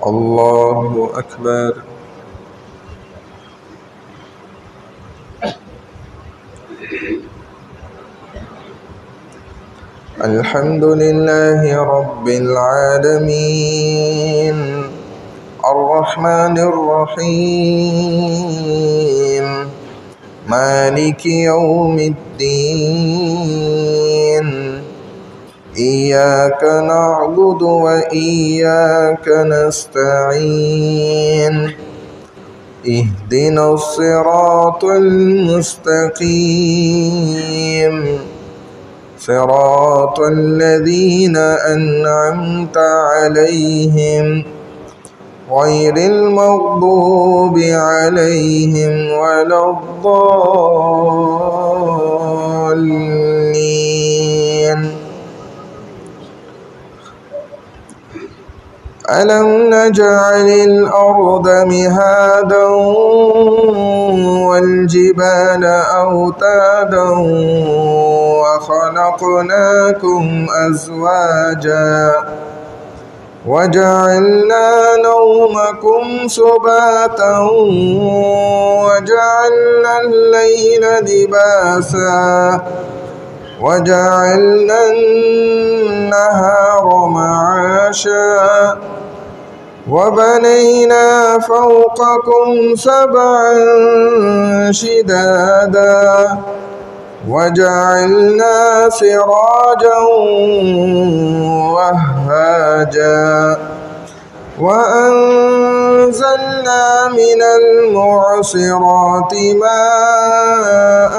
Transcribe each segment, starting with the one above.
الله أكبر. الحمد لله رب العالمين الرحمن الرحيم مالك يوم الدين إياك نعبد وإياك نستعين اهدنا الصراط المستقيم صراط الذين أنعمت عليهم غير المغضوب عليهم ولا الضالين. ألم نجعل الأرض مهادا والجبال أوتادا وخلقناكم أزواجا وجعلنا نومكم سباتا وجعلنا الليل لباسا وجعلنا النهار معاشا وبنينا فوقكم سبعا شدادا وجعلنا سراجا وهاجا وأنزلنا من المعصرات ماء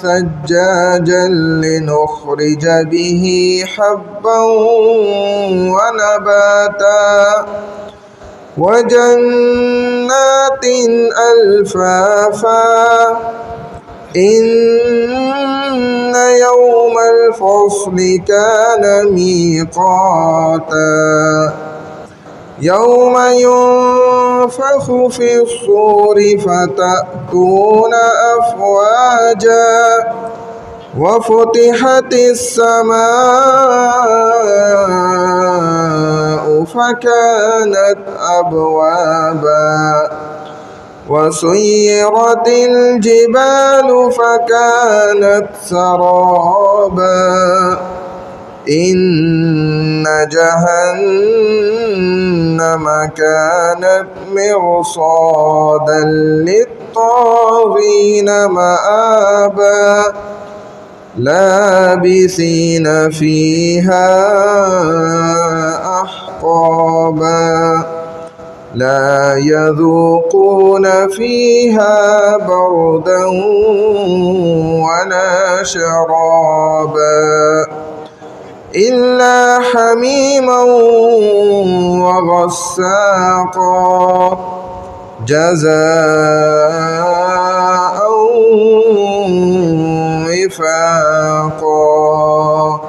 ثجاجا لنخرج به حبا ونباتا وجنات ألفافا إن يوم الفصل كان ميقاتا يوم ينفخ في الصور فتأتون أفواجا وفتحت السماء فكانت أبوابا وسيرت الجبال فكانت سرابا إن جهنم كانت مرصادا للطاغين مآبا لابثين فيها أحقابا لا يذوقون فيها بردا ولا شرابا إلا حميما وغساقا جزاء وفاقا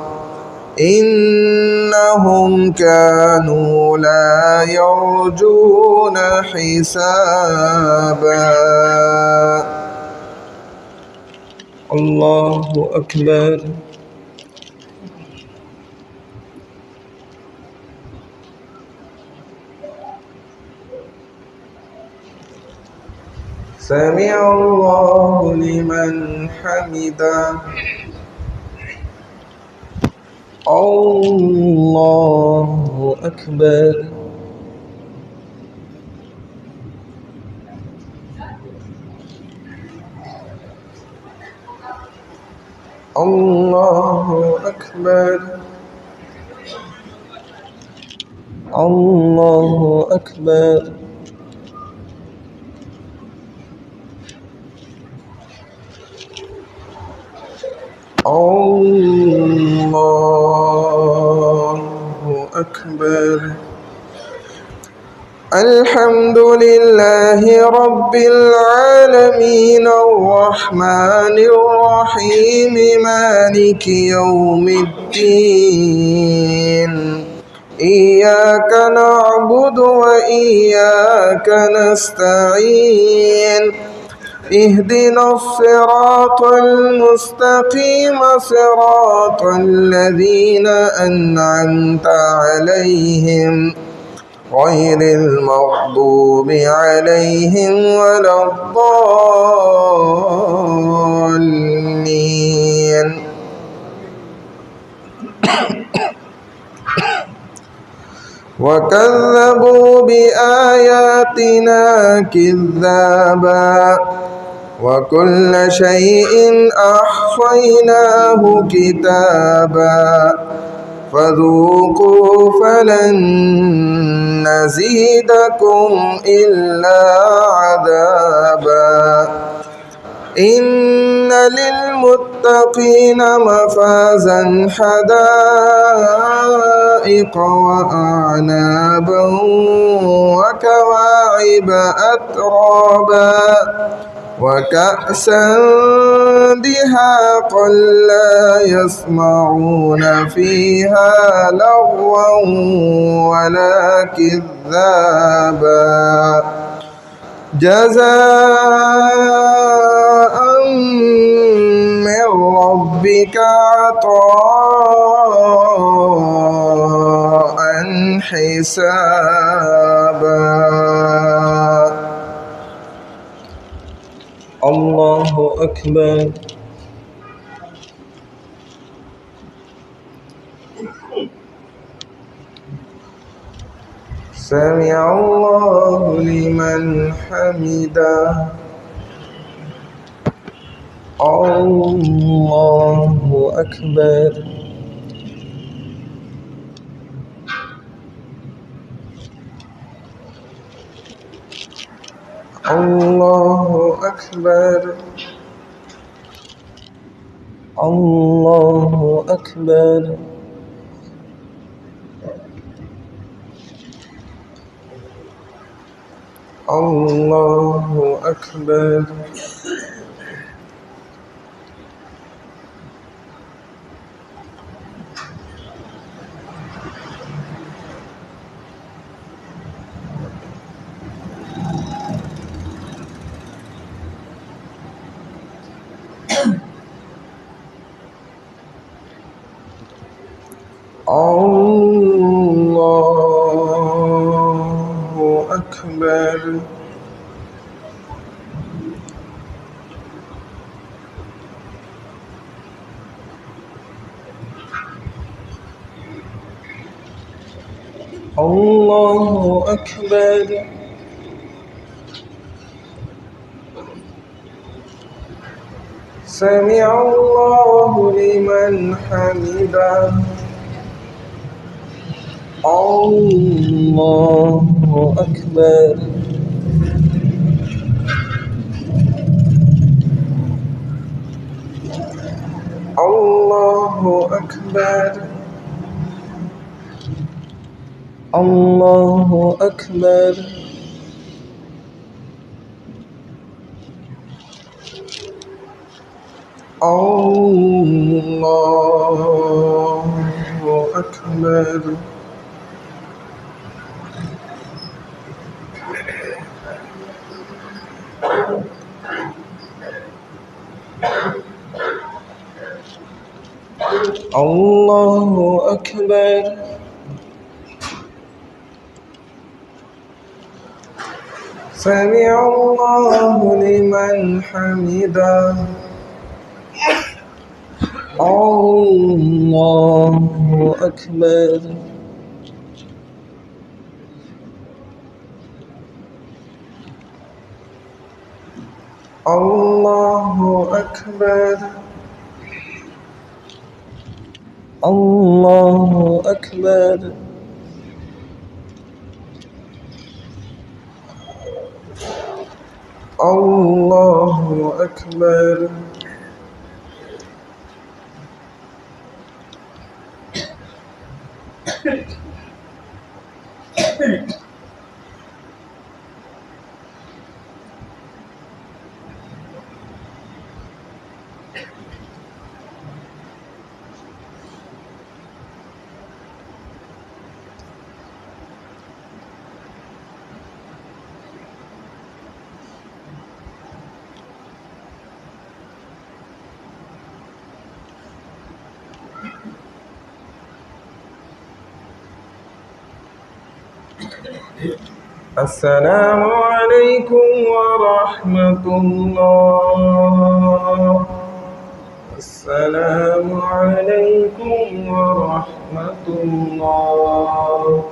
إنهم كانوا لا يرجون حسابا. الله أكبر. سمع الله لمن حمده. الله أكبر. الله أكبر. الله أكبر. الله أكبر. الحمد لله رب العالمين الرحمن الرحيم مالك يوم الدين إياك نعبد وإياك نستعين اهدنا الصراط المستقيم صراط الذين أنعمت عليهم غير المغضوب عليهم ولا الضالين. وكذبوا بآياتنا كذابا وكل شيء أحصيناه كتابا فذوقوا فلن نزيدكم إلا عذابا. إن للمتقين مفازا حدائق وأعنابا وكواعب أترابا وكأسا دهاقا لا يسمعون فيها لغوا ولا كذابا جزاء من ربك عطاء حسابا. الله أكبر. سمع الله لمن حمده. الله أكبر. الله أكبر. الله أكبر. الله أكبر. الله أكبر. الله أكبر. سمع الله لمن حمده. الله أكبر. الله أكبر. الله أكبر. الله أكبر. الله أكبر. سمع الله لمن حمده. الله أكبر. الله أكبر. الله أكبر. الله أكبر. السلام عليكم ورحمة الله. السلام عليكم ورحمة الله.